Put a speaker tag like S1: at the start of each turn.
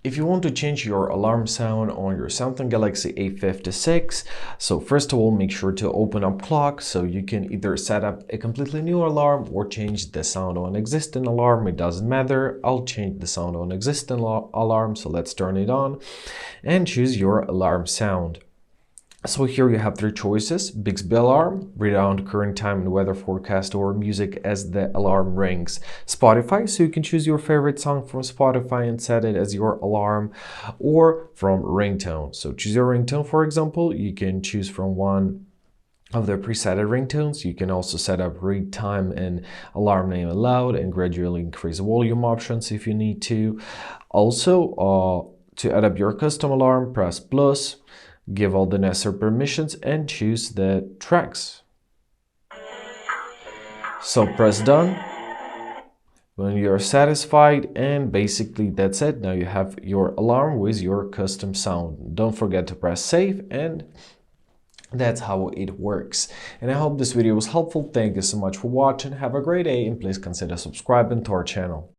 S1: If you want to change your alarm sound on your Samsung Galaxy A56, so first of all, make sure to open up clock so you can either set up a completely new alarm or change the sound on existing alarm. It doesn't matter. I'll change the sound on existing alarm. So let's turn it on and choose your alarm sound. So here you have three choices: Bixby alarm, read out current time and weather forecast, or music as the alarm rings. Spotify, so you can choose your favorite song from Spotify and set it as your alarm, or from ringtone. So choose your ringtone, for example. You can choose from one of the preset ringtones. You can also set up read time and alarm name aloud and gradually increase volume options if you need to. Also, to add up your custom alarm, press plus. Give all the necessary permissions and choose the tracks. So press done when you're satisfied, and basically that's it. Now you have your alarm with your custom sound. Don't forget to press save, and that's how it works. And I hope this video was helpful. Thank you so much for watching. Have a great day, and please consider subscribing to our channel.